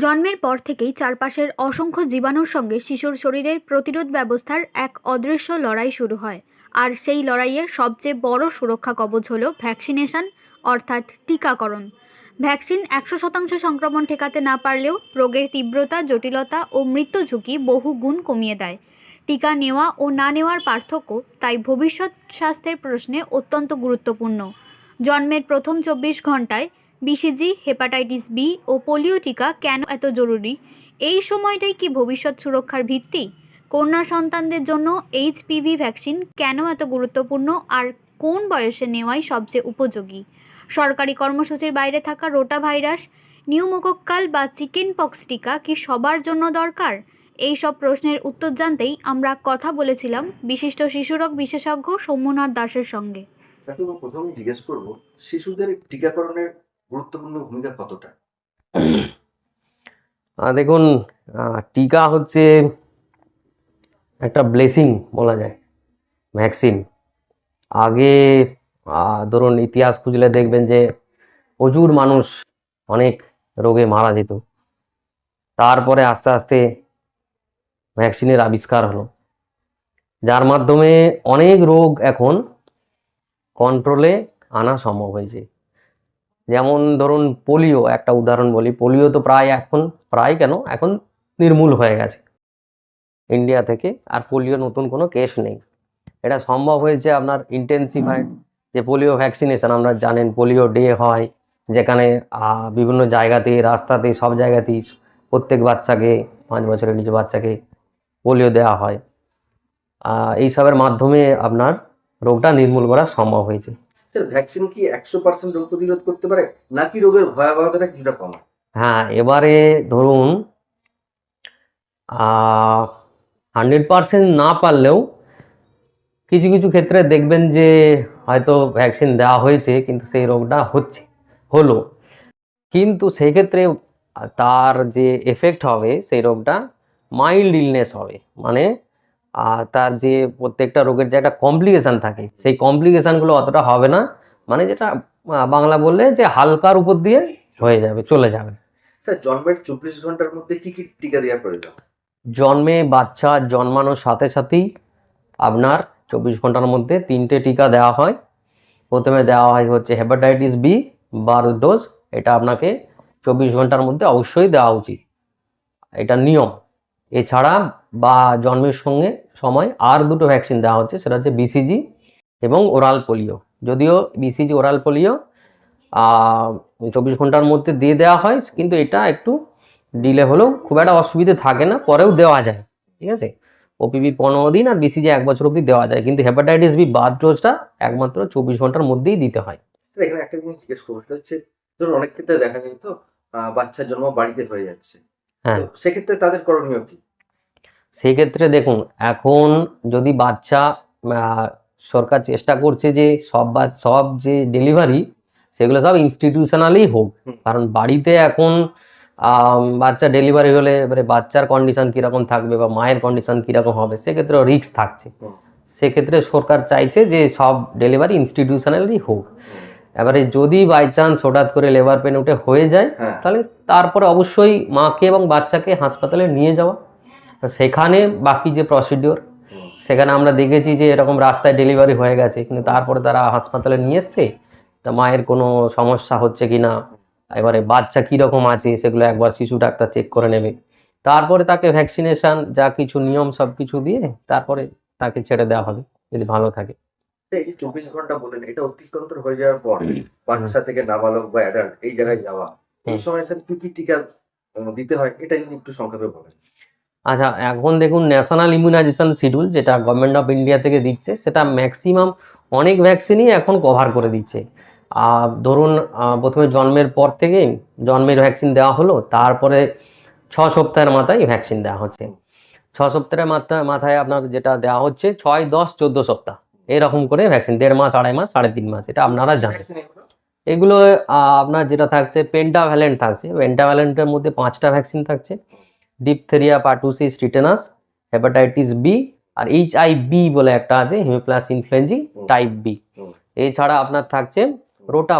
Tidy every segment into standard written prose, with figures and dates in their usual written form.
জন্মের পর থেকেই চারপাশের অসংখ্য জীবাণুর সঙ্গে শিশুর শরীরের প্রতিরোধ ব্যবস্থার এক অদৃশ্য লড়াই শুরু হয়। আর সেই লড়াইয়ে সবচেয়ে বড় সুরক্ষা কবচ হলো ভ্যাকসিনেশন, অর্থাৎ টিকাকরণ। ভ্যাকসিন 100% সংক্রমণ ঠেকাতে না পারলেও রোগের তীব্রতা, জটিলতা ও মৃত্যু ঝুঁকি বহু গুণ কমিয়ে দেয়। টিকা নেওয়া ও না নেওয়ার পার্থক্য তাই ভবিষ্যৎ স্বাস্থ্যের প্রশ্নে অত্যন্ত গুরুত্বপূর্ণ। জন্মের প্রথম 24 ঘন্টায় বিসিজি, হেপাটাইটিস বি ও পোলিও টিকা কেন এত জরুরি? এই সময়টাই কি ভবিষ্যৎ সুরক্ষার ভিত্তি? কন্যা সন্তানদের জন্য এইচপিভি ভ্যাকসিন কেন এত গুরুত্বপূর্ণ, আর কোন বয়সে নেওয়াই সবচেয়ে উপযোগী? সরকারি কর্মসূচির বাইরে থাকা রোটা ভাইরাস, নিউমোকক্কাল বা চিকেন পক্স টিকা কি সবার জন্য দরকার? এই সব প্রশ্নের উত্তর জানতেই আমরা কথা বলেছিলাম বিশিষ্ট শিশুরোগ বিশেষজ্ঞ সৌম্যনাথ দাসের সঙ্গে। তাকে আমি প্রথমেই জিজ্ঞেস করব, শিশুদের টিকাকরণের গুরুত্বপূর্ণ ভূমিকা কতটা? দেখুন, টিকা হচ্ছে একটা ব্লেসিং বলা যায়। ভ্যাকসিন আগে ধরুন ইতিহাস খুঁজলে দেখবেন যে প্রচুর মানুষ অনেক রোগে মারা যেত। তারপরে আস্তে আস্তে ভ্যাকসিনের আবিষ্কার হলো, যার মাধ্যমে অনেক রোগ এখন কন্ট্রোলে আনা সম্ভব হয়েছে। যেমন ধরুন পোলিও, একটা উদাহরণ বলি। পোলিও তো এখন নির্মূল হয়ে গেছে ইন্ডিয়া থেকে, আর পোলিও নতুন কোনো কেস নেই। এটা সম্ভব হয়েছে আপনার ইন্টেন্সিফাইড যে পোলিও ভ্যাকসিনেশন। আমরা জানেন পোলিও ডে হয়, যেখানে বিভিন্ন জায়গাতে, রাস্তাতে, সব জায়গাতেই প্রত্যেক বাচ্চাকে, 5 বছরের নিচে বাচ্চাকে পোলিও দেওয়া হয়। এইসবের মাধ্যমে আপনার রোগটা নির্মূল করা সম্ভব হয়েছে। স্যার, ভ্যাকসিন কি 100% রোগ প্রতিরোধ করতে পারে, নাকি রোগের ভয়াবহতাটা কিছুটা কমায়? হ্যাঁ, এবারে ধরুন 100% না পারলেও কিছু কিছু ক্ষেত্রে দেখবেন যে হয়তো ভ্যাকসিন দেওয়া হয়েছে কিন্তু সেই রোগটা হলো, কিন্তু সেই ক্ষেত্রে তার যে এফেক্ট হবে, সেই রোগটা মাইল্ড ইলনেস হবে। মানে তার যে প্রত্যেকটা রোগের যে একটা কমপ্লিকেশান থাকে, সেই কমপ্লিকেশানগুলো অতটা হবে না। মানে যেটা বাংলা বললে যে হালকার উপর দিয়ে হয়ে যাবে, চলে যাবে। স্যার, জন্মের 24 ঘন্টার মধ্যে কি কি টিকা দেওয়া প্রয়োজন? বাচ্চা জন্মানোর সাথে সাথেই আপনার 24 ঘন্টার মধ্যে 3টে টিকা দেওয়া হয়। প্রথমে দেওয়া হয় হচ্ছে হেপাটাইটিস বি 12 ডোজ। এটা আপনাকে 24 ঘন্টার মধ্যে অবশ্যই দেওয়া উচিত, এটা নিয়ম। এছাড়া জন্মের সময় আর দুটো ভ্যাকসিন দেওয়া হচ্ছে, সেটা হচ্ছে বিসিজি এবং ওরাল পোলিও। যদিও বিসিজি, ওরাল পোলিও 24 ঘন্টার মধ্যে দিয়ে দেওয়া হয়, কিন্তু এটা একটু ডিলে হলেও খুব একটা অসুবিধে থাকে না, পরেও দেওয়া যায়। ঠিক আছে, ওপিভি 15 দিন আর বিসিজি 1 বছর অবধি দেওয়া যায়, কিন্তু হেপাটাইটিস বি 12 ডোজটা একমাত্র 24 ঘন্টার মধ্যেই দিতে হয়। এখানে একটা জিনিস জিজ্ঞেস করবো, সেটা হচ্ছে ধরুন অনেক ক্ষেত্রে দেখা যায় তো বাচ্চার জন্ম বাড়িতে হয়ে যাচ্ছে, হ্যাঁ, তো সেক্ষেত্রে তাদের করণীয় কি? সেই ক্ষেত্রে দেখুন, এখন যদি বাচ্চা, সরকার চেষ্টা করছে যে সব যে ডেলিভারি, সেগুলো সব ইনস্টিটিউশনালেই হোক। কারণ বাড়িতে এখন বাচ্চা ডেলিভারি হলে এবারে বাচ্চার কন্ডিশন কীরকম থাকবে বা মায়ের কন্ডিশন কীরকম হবে, সেক্ষেত্রে রিস্ক থাকছে। সেক্ষেত্রে সরকার চাইছে যে সব ডেলিভারি ইনস্টিটিউশনালই হোক। এবারে যদি বাই চান্স হঠাৎ করে লেবার পেন উঠে হয়ে যায়, তাহলে তারপরে অবশ্যই মাকে এবং বাচ্চাকে হাসপাতালে নিয়ে যাওয়া। সেখানে বাকি যে প্রসিডিওর, সেখানে আমরা দেখেছি যে এরকম রাস্তায় ডেলিভারি হয়ে গেছে, কিন্তু তারপরে তারা হাসপাতালে নিয়ে এসছে, তা মায়ের কোনো সমস্যা হচ্ছে কি না, এবারে বাচ্চা কীরকম আছে, সেগুলো একবার শিশু ডাক্তার চেক করে নেবে। তারপরে তাকে ভ্যাকসিনেশান যা কিছু নিয়ম সব কিছু দিয়ে তারপরে তাকে ছেড়ে দেওয়া হবে, যদি ভালো থাকে। এই যে 24 ঘন্টা বললেন, এটা অতিক্রান্ত হয়ে যাওয়ার পর বাচ্চা থেকে নাবালক বা অ্যাডাল্ট এই জায়গায় যাওয়া, এই সময় স্যার কি কি টিকা দিতে হয়, এটা যদি একটু সংক্ষেপে বলেন। আচ্ছা, এখন দেখুন ন্যাশনাল ইমিউনাইজেশন শিডিউল, যেটা গভর্নমেন্ট অফ ইন্ডিয়া থেকে দিচ্ছে, সেটা ম্যাক্সিমাম অনেক ভ্যাকসিনই এখন কভার করে দিচ্ছে। ধরুন প্রথমে জন্মের পর থেকে জন্মের ভ্যাকসিন দেওয়া হলো, তারপরে 6 সপ্তাহের মাথায় ভ্যাকসিন দেওয়া হচ্ছে। 6 সপ্তাহের মাথায় আপনার যেটা দেওয়া হচ্ছে 6, 10, 14 সপ্তাহ এরকম করে ভ্যাকসিন, 1.5 মাস, 2.5 মাস, 3.5 মাস, এটা আপনারা জানেন। এগুলো আপনার যেটা থাকছে পেন্টাভ্যালেন্ট থাকছে। পেন্টাভ্যালেন্টের মধ্যে 5টা ভ্যাকসিন থাকছে: diphtheria, pertussis, tetanus, hepatitis B, আর HIV বলে একটা আছে, হিমোপ্লাস ইনফ্লুয়েঞ্জি টাইপ বি। এছাড়া আপনার থাকছে রোটা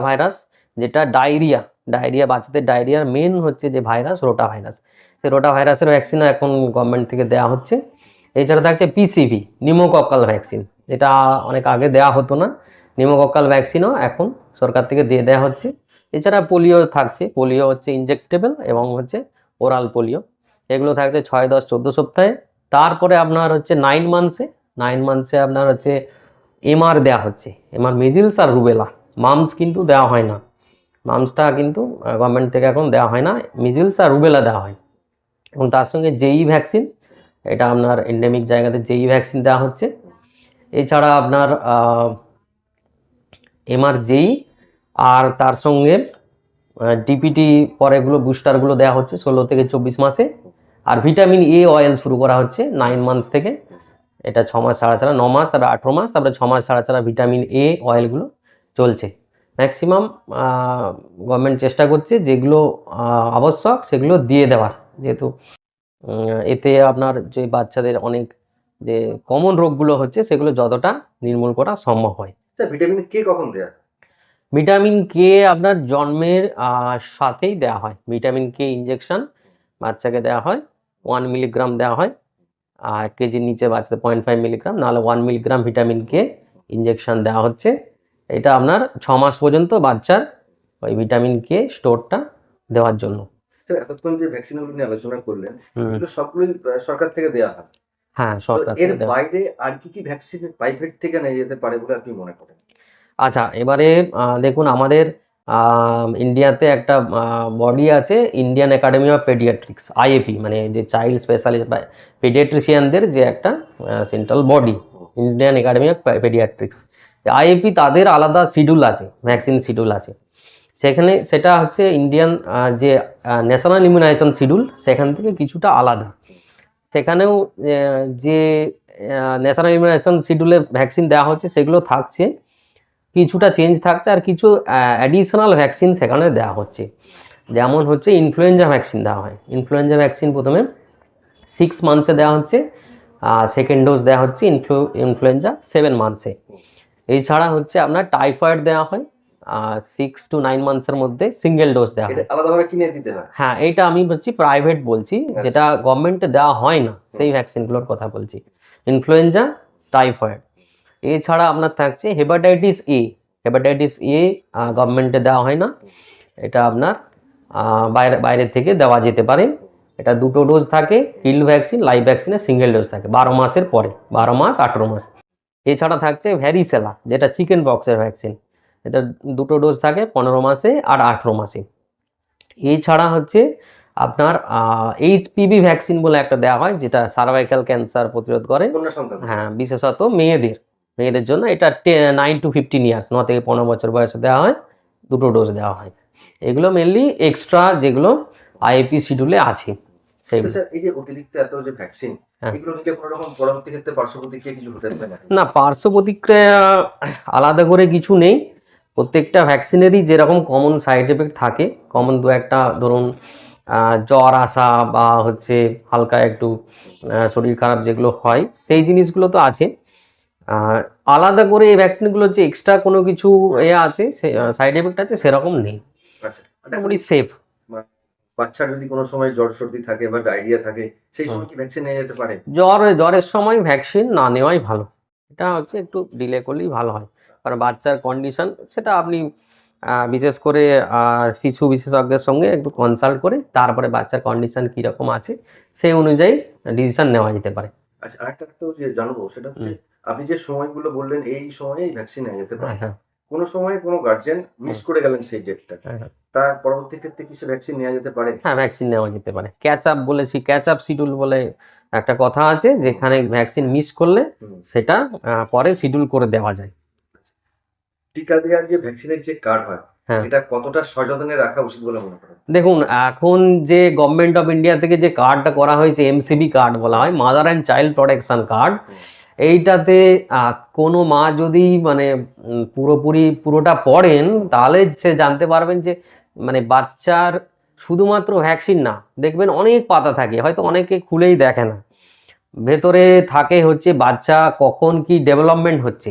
ভাইরাস, যেটা ডায়রিয়া ডায়রিয়া, বাচ্চাদের ডায়রিয়ার মেন হচ্ছে যে ভাইরাস, রোটা ভাইরাস। সেই রোটা ভাইরাসের ভ্যাকসিনও এখন গভর্নমেন্ট থেকে দেওয়া হচ্ছে। এছাড়া থাকছে পিসিভি, নিউমোকক্কাল ভ্যাকসিন, যেটা অনেক আগে দেওয়া হতো না, নিউমোকক্কাল ভ্যাকসিনও এখন সরকার থেকে দিয়ে দেওয়া হচ্ছে। এছাড়া পোলিও থাকছে, পোলিও হচ্ছে ইনজেক্টেবল এবং হচ্ছে ওরাল পোলিও, এগুলো থাকছে 6, 10, 14 সপ্তাহে। তারপরে আপনার হচ্ছে 9 মান্থসে আপনার হচ্ছে এমআর দেওয়া হচ্ছে, এমআর মিজিলস আর রুবেলা। মামস কিন্তু দেওয়া হয় না, মামসটা কিন্তু গভর্নমেন্ট থেকে এখন দেওয়া হয় না, মিজিলস আর রুবেলা দেওয়া হয়। এবং তার সঙ্গে জেই ভ্যাকসিন, এটা আপনার এন্ডেমিক জায়গাতে জেই ভ্যাকসিন দেওয়া হচ্ছে। এছাড়া আপনার এমআর জেই আর তার সঙ্গে ডিপিটি পরেগুলো বুস্টারগুলো দেওয়া হচ্ছে 16 থেকে 24 মাসে। আর ভিটামিন এ অয়েল শুরু করা হচ্ছে 9 মান্থস থেকে, এটা 6 মাস ছাড়া ছাড়া, 9 মাস, তারপরে 18 মাস, তারপরে 6 মাস ছাড়া ছাড়া ভিটামিন এ অয়েলগুলো চলছে। ম্যাক্সিমাম গভর্নমেন্ট চেষ্টা করছে যেগুলো আবশ্যক সেগুলো দিয়ে দেওয়ার, যেহেতু এতে আপনার যে বাচ্চাদের অনেক যে কমন রোগগুলো হচ্ছে সেগুলো যতটা নির্মূল করা সম্ভব হয়। ভিটামিন কে কখন দেয়া? ভিটামিন কে আপনার জন্মের সাথেই দেওয়া হয়। ভিটামিন কে ইঞ্জেকশন বাচ্চাকে দেওয়া হয়, 1 মিলিগ্রাম দেওয়া হয়, 1 কেজির নিচে বাচ্চাদের 0.5 মিলিগ্রাম, নাহলে 1 মিলিগ্রাম ভিটামিন কে ইঞ্জেকশন দেওয়া হচ্ছে। এটা আপনার 6 মাস পর্যন্ত বাচ্চার ওই ভিটামিন কে স্টোরটা দেওয়ার জন্য। এতক্ষণ যে ভ্যাকসিনগুলো নিয়ে আলোচনা করলেন, এগুলো সবগুলোই সরকার থেকে দেওয়া হয়। হ্যাঁ, সরকার এর থেকে দেওয়া। বাইরে আর কি ভ্যাকসিন প্রাইভেট থেকে নেওয়া যেতে পারে বলে আপনি মনে করেন? আচ্ছা, এবারে দেখুন, আমাদের ইন্ডিয়াতে একটা বডি আছে, Indian academy of paediatrics, IAP, মানে যে চাইল্ড স্পেশালিস্ট বা পেডিয়াট্রিশিয়ানদের যে একটা central body, Indian academy of paediatrics. IAP তাদের আলাদা শিডিউল আছে, ভ্যাকসিন শিডিউল আছে। সেখানে সেটা হচ্ছে ইন্ডিয়ান যে ন্যাশনাল ইমিউনাইজেশন শিডিউল, সেখান থেকে কিছুটা আলাদা। সেখানেও যে ন্যাশনাল ইমিউনাইজেশন শিডিউলে ভ্যাকসিন দেওয়া হচ্ছে সেগুলো থাকছে, কিছুটা চেঞ্জ থাকছে, আর কিছু অ্যাডিশনাল ভ্যাকসিন সেখানে দেওয়া হচ্ছে। যেমন হচ্ছে ইনফ্লুয়েঞ্জা ভ্যাকসিন দেওয়া হয়। ইনফ্লুয়েঞ্জা ভ্যাকসিন প্রথমে 6 মান্থসে দেওয়া হচ্ছে, সেকেন্ড ডোজ দেওয়া হচ্ছে ইনফ্লুয়েঞ্জা 7 মান্থসে। এছাড়া হচ্ছে আপনার টাইফয়েড দেওয়া হয় 6 to 9 মান্থসের মধ্যে, সিঙ্গেল ডোজ দেওয়া হয়। আলাদাভাবে কিনে দিতে হয়? হ্যাঁ, এইটা আমি বলছি প্রাইভেট বলছি, যেটা গভর্নমেন্টে দেওয়া হয় না সেই ভ্যাকসিনগুলোর কথা বলছি, ইনফ্লুয়েঞ্জা, টাইফয়েড। এছাড়া আপনার থাকছে হেপাটাইটিস এ। হেপাটাইটিস এ গভর্নমেন্টে দেওয়া হয় না, এটা আপনার বাইরে থেকে দেওয়া যেতে পারে। এটা 2টো ডোজ থাকে, কিল ভ্যাকসিন, লাইভ ভ্যাকসিনে সিঙ্গেল ডোজ থাকে 12 মাসের পরে, 12 মাস, 18 মাস। এছাড়া থাকছে ভ্যারিসেলা, যেটা চিকেন পক্সের ভ্যাকসিন, এটা 2টো ডোজ থাকে 15 মাসে আর 18 মাসে। এছাড়া হচ্ছে আপনার এইচপিভি ভ্যাকসিন বলে একটা দেওয়া হয়, যেটা সার্ভাইকাল ক্যান্সার প্রতিরোধ করে। হ্যাঁ, বিশেষত মেয়েদের জন্য এটা 9 to 15 ইয়ার্স, 9 থেকে 15 বছর বয়সে দেওয়া হয়, 2টো ডোজ দেওয়া হয়। এগুলো মেনলি এক্সট্রা যেগুলো আইপি শিডিউলে আছে সেইগুলো। এই যে অতিরিক্ত এত যে ভ্যাকসিন, এগুলো নিলে কোনো রকম পরবর্তী ক্ষেত্রে পার্শ্ব প্রতিক্রিয়া কিছু হতে পারে না, পার্শ্ব প্রতিক্রিয়া আলাদা করে কিছু নেই। প্রত্যেকটা ভ্যাকসিনেরই যেরকম কমন সাইড এফেক্ট থাকে, কমন 2-1টা, ধরুন জ্বর আসা বা হচ্ছে হালকা একটু শরীর খারাপ যেগুলো হয়, সেই জিনিসগুলো তো আছে। আলাদা করে এই ভ্যাকসিনগুলো যে এক্সট্রা কোনো কিছু আছে, সাইড এফেক্ট আছে, সেরকম নেই, মোটামুটি সেফ। বাচ্চার যদি কোনো সময় জ্বর সর্দি থাকে বা ডায়রিয়া থাকে, সেই সময় কি ভ্যাকসিন নিয়ে যেতে পারে? জ্বরের সময় ভ্যাকসিন না নেওয়াই ভালো, এটা হচ্ছে একটু ডিলে করলেই ভালো হয়। কারণ বাচ্চার কন্ডিশন, সেটা আপনি বিশেষ করে শিশু বিশেষজ্ঞের সঙ্গে একটু কনসাল্ট করে তারপরে বাচ্চার কন্ডিশন কীরকম আছে সেই অনুযায়ী ডিসিশন নেওয়া যেতে পারে। আচ্ছা, আরেকটা তো যে জানবো সেটা হচ্ছে, আপনি যে সময়গুলো বললেন এই সময়ে ভ্যাকসিন নিয়ে যেতে পারে, কোনো সময় কোনো গার্জিয়ান মিস করে গেলেন সেই ডেটটা, তার পরবর্তী ক্ষেত্রে কি সে ভ্যাকসিন নেওয়া যেতে পারে? হ্যাঁ, ভ্যাকসিন নেওয়া যেতে পারে। ক্যাচ আপ বলেছি, ক্যাচ আপ শিডিউল বলে একটা কথা আছে, যেখানে ভ্যাকসিন মিস করলে সেটা পরে শিডিউল করে দেওয়া যায়। টিকা দেওয়ার যে ভ্যাকসিনের যে কার্ড হয়, এটা কতটা সযত্নে রাখা উচিত বলে মনে করেন? দেখুন, এখন যে গভর্নমেন্ট অফ ইন্ডিয়া থেকে যে কার্ডটা করা হয়েছে, এমসিবি কার্ড বলা হয়, mother and child protection card, এইটাতে কোনো মা যদি মানে পুরোটা পড়েন, তাহলে সে জানতে পারবেন যে মানে বাচ্চার শুধুমাত্র ভ্যাকসিন না, দেখবেন অনেক পাতা থাকে, হয়তো অনেকে খুলেই দেখে না। ভেতরে থাকে হচ্ছে বাচ্চা কখন কি ডেভেলপমেন্ট হচ্ছে,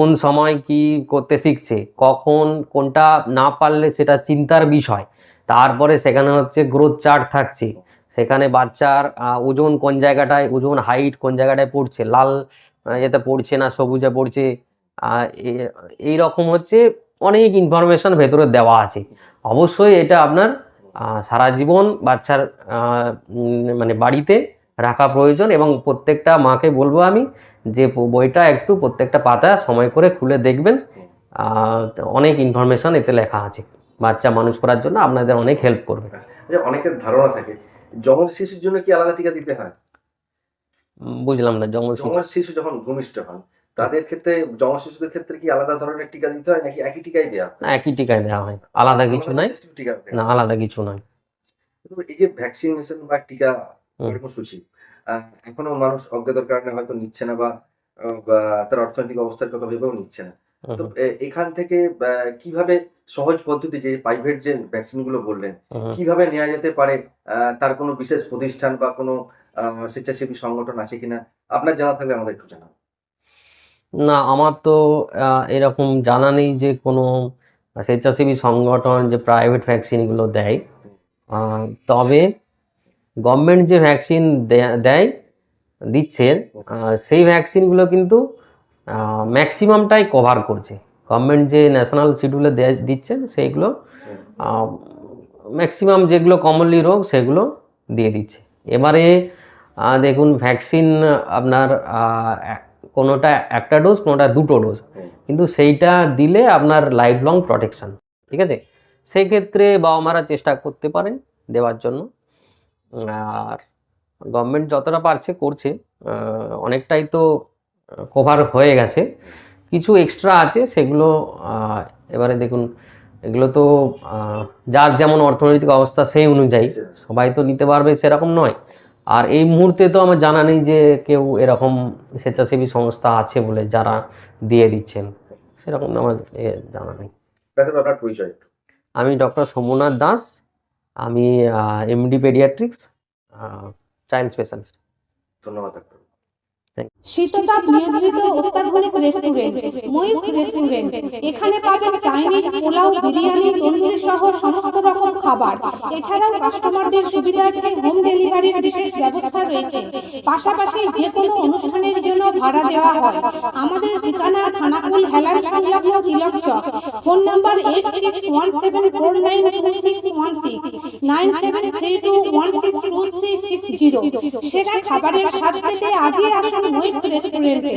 কোন সময় কি করতে শিখছে, কখন কোনটা না পারলে সেটা চিন্তার বিষয়। তারপরে সেখানে হচ্ছে গ্রোথ চার্ট থাকছে, সেখানে বাচ্চার ওজন কোন জায়গাটায়, ওজন হাইট কোন জায়গাটায় পড়ছে, লাল এতে পড়ছে না সবুজে পড়ছে, এই রকম হচ্ছে অনেক ইনফরমেশন ভেতরে দেওয়া আছে। অবশ্যই এটা আপনার সারা জীবন বাচ্চার মানে বাড়িতে রাখা প্রয়োজন, এবং প্রত্যেকটা মাকে বলবো আমি যে বইটা একটু প্রত্যেকটা পাতা সময় করে খুলে দেখবেন। অনেক ইনফরমেশন এতে লেখা আছে, বাচ্চা মানুষ করার জন্য আপনাদের অনেক হেল্প করবে। অনেকের ধারণা থাকে যমজ শিশুর জন্য কি আলাদা টিকা দিতে হয়? বুঝলাম না। যমজ শিশু যখন ভূমিষ্ঠ হন তাদের ক্ষেত্রে, যমজ শিশুদের ক্ষেত্রে কি আলাদা ধরনের টিকা দিতে হয় নাকি একই টিকাই দেওয়া হয়? একই টিকায় দেওয়া হয়, আলাদা কিছু নাই। টিকা না, আলাদা কিছু নয়। এই যে ভ্যাকসিনেশন বা টিকা কর্মসূচি এখনো মানুষ অজ্ঞতার কারণে হয়তো নিচ্ছে না, বা তার অর্থনৈতিক অবস্থার কথা ভেবেও নিচ্ছে না। তো এখান থেকে কিভাবে সহজ পদ্ধতি, যে প্রাইভেট যে ভ্যাকসিন গুলো বললেন, কিভাবে নেওয়া যেতে পারে? তার কোনো বিশেষ প্রতিষ্ঠান বা কোনো স্বেচ্ছাসেবী সংগঠন আছে কিনা আপনার জানা থাকলে আমাদের একটু জানান। না, আমার তো এরকম জানা নেই যে কোনো স্বেচ্ছাসেবী সংগঠন যে প্রাইভেট ভ্যাকসিনগুলো দেয়। তবে গভর্নমেন্ট যে ভ্যাকসিন দিচ্ছে, সেই ভ্যাকসিনগুলো কিন্তু ম্যাক্সিমামটাই কভার করছে। গভর্নমেন্ট যে ন্যাশনাল শিডিউলে দিচ্ছেন সেইগুলো ম্যাক্সিমাম যেগুলো কমনলি রোগ সেগুলো দিয়ে দিচ্ছে। এবারে দেখুন, ভ্যাকসিন আপনার কোনোটা একটা ডোজ, কোনোটা দুটো ডোজ, কিন্তু সেইটা দিলে আপনার লাইফ লং প্রোটেকশন, ঠিক আছে? সেই ক্ষেত্রে বাবা মারা চেষ্টা করতে পারেন দেওয়ার জন্য। আর গভর্নমেন্ট যতটা পারছে করছে, অনেকটাই তো কভার হয়ে গেছে। কিছু এক্সট্রা আছে সেগুলো এবারে দেখুন, এগুলো তো যার যেমন অর্থনৈতিক অবস্থা সেই অনুযায়ী সবাই তো নিতে পারবে সেরকম নয়। আর এই মুহূর্তে তো আমার জানা নেই যে কেউ এরকম স্বেচ্ছাসেবী সংস্থা আছে বলে যারা দিয়ে দিচ্ছেন, সেরকম আমার জানা নেই। আমি ডক্টর সোমনাথ দাস, আমি এমডি পেডিয়াট্রিক্স, চাইল্ড স্পেশালিস্ট। ধন্যবাদ ডাক্তার। শীততাপ নিয়ন্ত্রিত অত্যাধুনিক রেস্টুরেন্ট ময়ূখ রেস্টুরেন্ট। এখানে পাবেন চাইনিজ, পোলাও, বিরিয়ানি, তন্দুরি সহ সমস্ত রকম খাবার। এছাড়াও কাস্টমারদের সুবিধার্থে হোম ডেলিভারির বিশেষ ব্যবস্থা রয়েছে। পাশাপাশি যে কোনো অনুষ্ঠানের জন্য ভাড়া দেওয়া হয়। আমাদের ঠিকানা থানাকুল হেলান সংলগ্ন তিলক চক। Phone number 8617492616 9732162360। সেরা খাবারের স্বাদ পেতে আজই আসুন ময়ূখ রেস্টুরেন্টে।